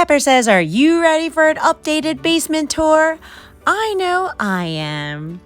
Pepper says, are you ready for an updated basement tour? I know I am.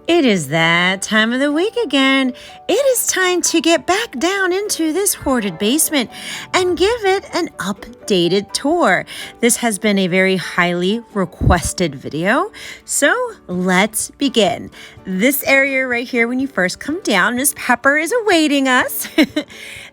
It is that time of the week again. It is time to get back down into this hoarded basement and give it an updated tour. This has been a very highly requested video, so let's begin. This area right here, when you first come down, Miss Pepper is awaiting us.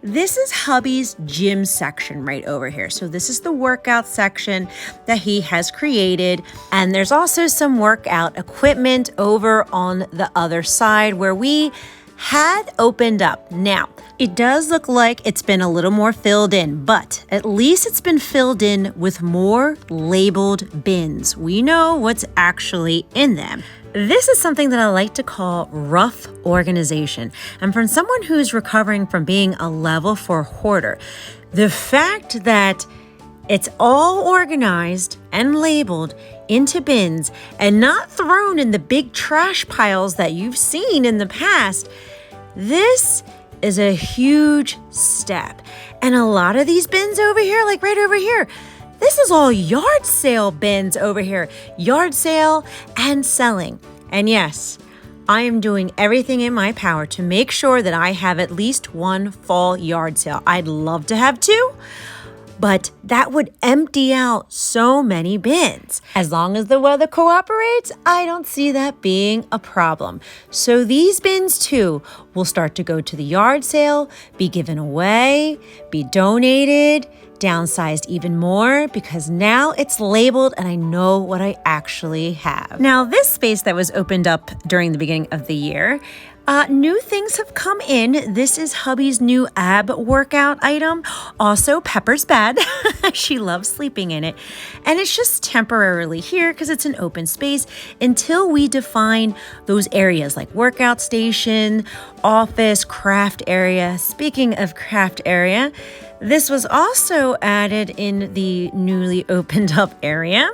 This is hubby's gym section right over here. So this is the workout section that he has created. And there's also some workout equipment over on the other side where we had opened up. Now, it does look like it's been a little more filled in, but at least it's been filled in with more labeled bins. We know what's actually in them. This is something that I like to call rough organization. And from someone who's recovering from being a level 4 hoarder, the fact that it's all organized and labeled into bins and not thrown in the big trash piles that you've seen in the past, this is a huge step. And a lot of these bins over here, like right over here, this is all yard sale bins over here, yard sale and selling. And yes, I am doing everything in my power to make sure that I have at least one fall yard sale. I'd love to have 2, but that would empty out so many bins. As long as the weather cooperates, I don't see that being a problem. So these bins too will start to go to the yard sale, be given away, be donated, downsized even more, because now it's labeled and I know what I actually have. Now, this space that was opened up during the beginning of the year, new things have come in. This is hubby's new ab workout item. Also, Pepper's bed. She loves sleeping in it. And it's just temporarily here because it's an open space until we define those areas like workout station, office, craft area. Speaking of craft area, this was also added in the newly opened up area,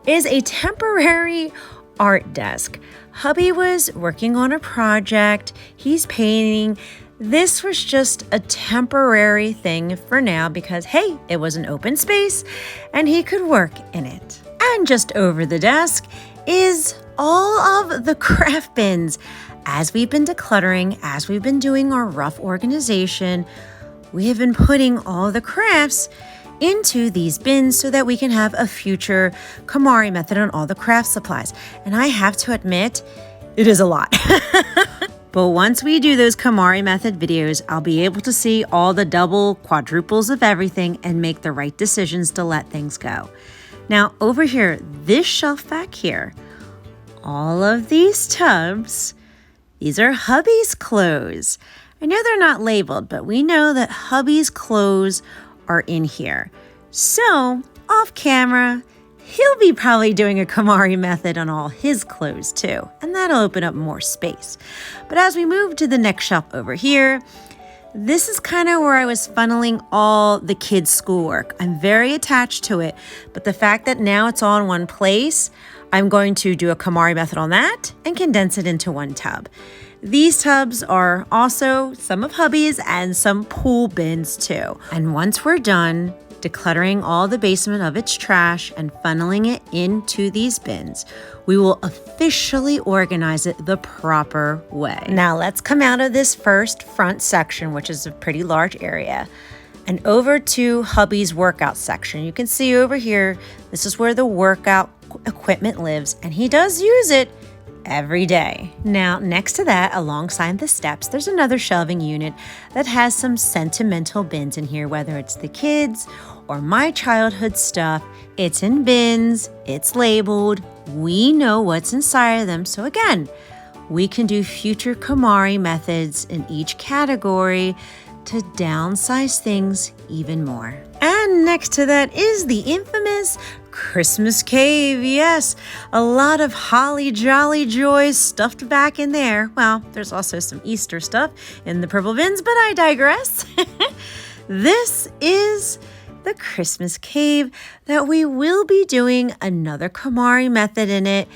is a temporary art desk. Hubby was working on a project. He's painting. This was just a temporary thing for now because, hey, it was an open space and he could work in it. And just over the desk is all of the craft bins. As we've been decluttering, as we've been doing our rough organization, we have been putting all the crafts into these bins so that we can have a future KonMari method on all the craft supplies. And I have to admit, it is a lot. But once we do those KonMari method videos, I'll be able to see all the double, quadruples of everything and make the right decisions to let things go. Now over here, this shelf back here, all of these tubs, these are hubby's clothes. I know they're not labeled, but we know that hubby's clothes are in here. So, off camera, he'll be probably doing a KonMari method on all his clothes too, and that'll open up more space. But as we move to the next shelf over here, this is kind of where I was funneling all the kids' schoolwork. I'm very attached to it, but the fact that now it's all in one place, I'm going to do a KonMari method on that and condense it into one tub. These tubs are also some of hubby's and some pool bins too. And once we're done decluttering all the basement of its trash and funneling it into these bins, we will officially organize it the proper way. Now let's come out of this first front section, which is a pretty large area, and over to hubby's workout section. You can see over here, this is where the workout equipment lives, and he does use it every day. Now, next to that, alongside the steps, there's another shelving unit that has some sentimental bins in here, whether it's the kids or my childhood stuff. It's in bins, it's labeled, we know what's inside of them. So again, we can do future KonMari methods in each category to downsize things even more. And next to that is the infamous Christmas cave. Yes, a lot of holly jolly joys stuffed back in there. Well, there's also some Easter stuff in the purple bins, but I digress. This is the Christmas cave that we will be doing another KonMari method in it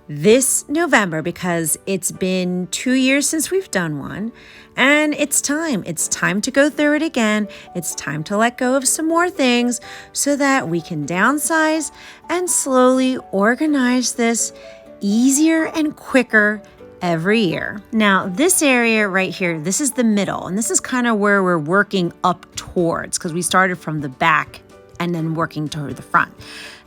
this November because it's been 2 years since we've done one. And it's time. It's time to go through it again. It's time to let go of some more things so that we can downsize and slowly organize this easier and quicker every year. Now, this area right here, this is the middle, and this is kind of where we're working up towards because we started from the back and then working toward the front.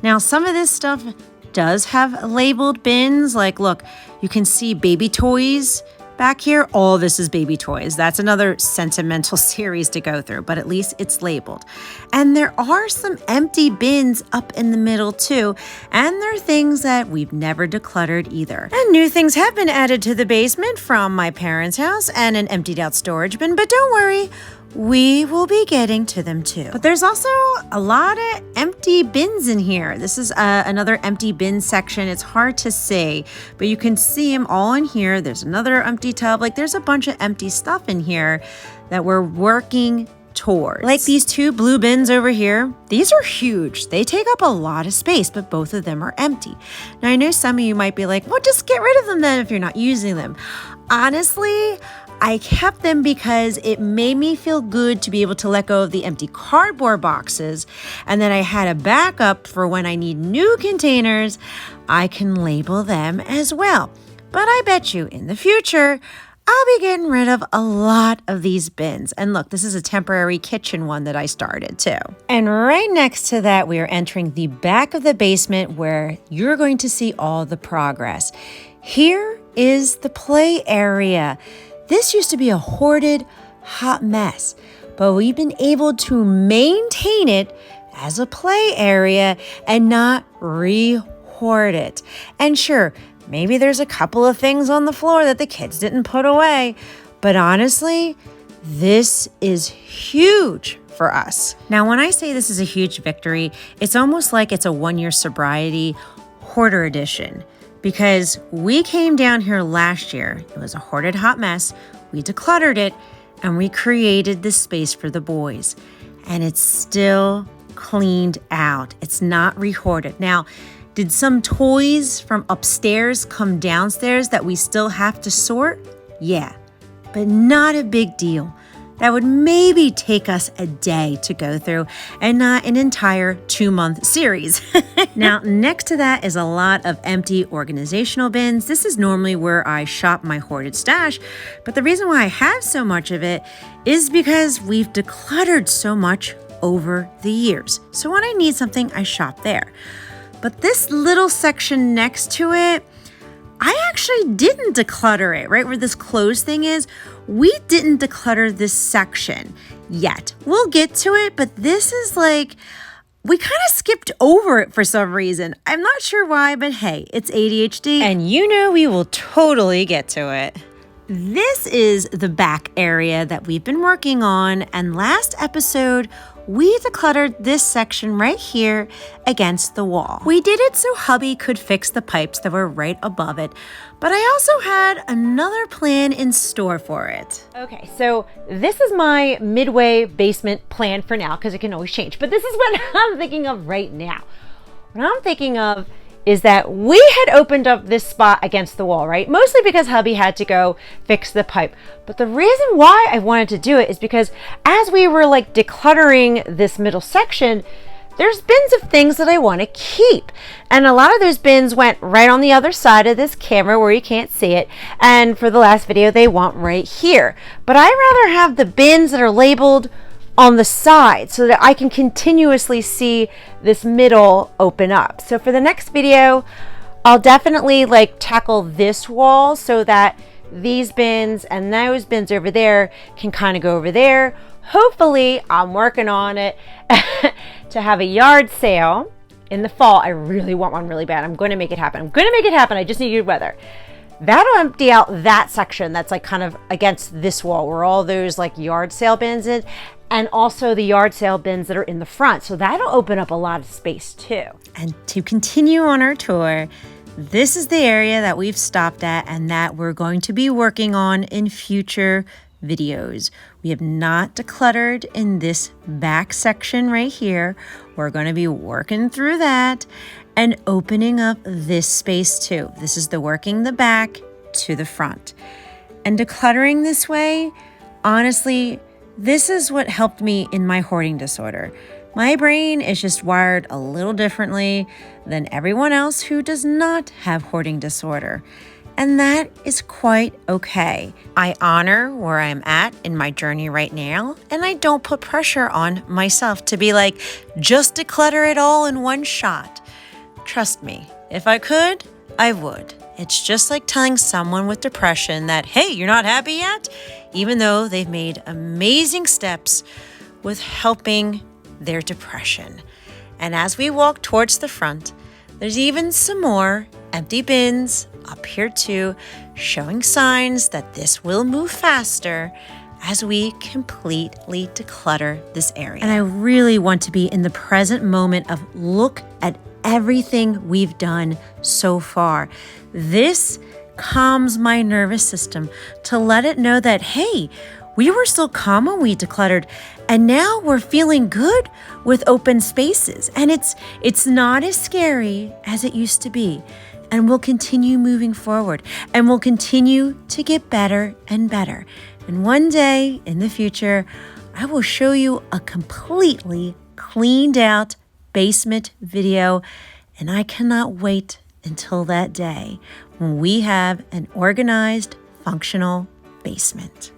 Now, some of this stuff does have labeled bins. Like, look, you can see baby toys back here. All this is baby toys. That's another sentimental series to go through, but at least it's labeled. And there are some empty bins up in the middle too. And there are things that we've never decluttered either. And new things have been added to the basement from my parents' house and an emptied out storage bin, but don't worry, we will be getting to them too. But there's also a lot of empty bins in here. This is another empty bin section. It's hard to see, but you can see them all in here. There's another empty tub. Like there's a bunch of empty stuff in here that we're working towards. Like these two blue bins over here. These are huge. They take up a lot of space, but both of them are empty. Now I know some of you might be like, well, just get rid of them then if you're not using them. Honestly, I kept them because it made me feel good to be able to let go of the empty cardboard boxes. And then I had a backup for when I need new containers, I can label them as well. But I bet you in the future, I'll be getting rid of a lot of these bins. And look, this is a temporary kitchen one that I started too. And right next to that, we are entering the back of the basement where you're going to see all the progress. Here is the play area. This used to be a hoarded, hot mess, but we've been able to maintain it as a play area and not re-hoard it. And sure, maybe there's a couple of things on the floor that the kids didn't put away, but honestly, this is huge for us. Now, when I say this is a huge victory, it's almost like it's a 1-year sobriety hoarder edition. Because we came down here last year, it was a hoarded hot mess, we decluttered it, and we created this space for the boys. And it's still cleaned out. It's not re-hoarded. Now, did some toys from upstairs come downstairs that we still have to sort? Yeah, but not a big deal. That would maybe take us a day to go through and not an entire 2-month series. Now, next to that is a lot of empty organizational bins. This is normally where I shop my hoarded stash, but the reason why I have so much of it is because we've decluttered so much over the years. So when I need something, I shop there. But this little section next to it, I actually didn't declutter it, right? Where this closed thing is, we didn't declutter this section yet. We'll get to it, but this is like, we kind of skipped over it for some reason. I'm not sure why, but hey, it's ADHD, and you know we will totally get to it. This is the back area that we've been working on, and last episode, we decluttered this section right here against the wall. We did it so hubby could fix the pipes that were right above it, but I also had another plan in store for it. Okay, so this is my midway basement plan for now, because it can always change, but this is what I'm thinking of right now. What I'm thinking of is that we had opened up this spot against the wall, right? Mostly because hubby had to go fix the pipe. But the reason why I wanted to do it is because as we were like decluttering this middle section, there's bins of things that I want to keep. And a lot of those bins went right on the other side of this camera where you can't see it. And for the last video, they went right here. But I rather have the bins that are labeled on the side so that I can continuously see this middle open up. So for the next video, I'll definitely like tackle this wall so that these bins and those bins over there can kind of go over there. Hopefully, I'm working on it to have a yard sale in the fall. I really want one really bad. I'm going to make it happen. I just need good weather. That'll empty out that section that's like kind of against this wall where all those like yard sale bins is, and also the yard sale bins that are in the front. So that'll open up a lot of space too. And to continue on our tour, this is the area that we've stopped at and that we're going to be working on in future videos. We have not decluttered in this back section right here. We're going to be working through that and opening up this space too. This is the working the back to the front. And decluttering this way, honestly, this is what helped me in my hoarding disorder. My brain is just wired a little differently than everyone else who does not have hoarding disorder. And that is quite okay. I honor where I'm at in my journey right now, and I don't put pressure on myself to be like, just declutter it all in one shot. Trust me, if I could, I would. It's just like telling someone with depression that, hey, you're not happy yet, even though they've made amazing steps with helping their depression. And as we walk towards the front, there's even some more empty bins up here too, showing signs that this will move faster as we completely declutter this area. And I really want to be in the present moment of look at everything we've done so far. This calms my nervous system to let it know that, hey, we were still calm when we decluttered, and now we're feeling good with open spaces. And it's not as scary as it used to be. And we'll continue moving forward, and we'll continue to get better and better. And one day in the future, I will show you a completely cleaned out basement video, and I cannot wait until that day when we have an organized, functional basement.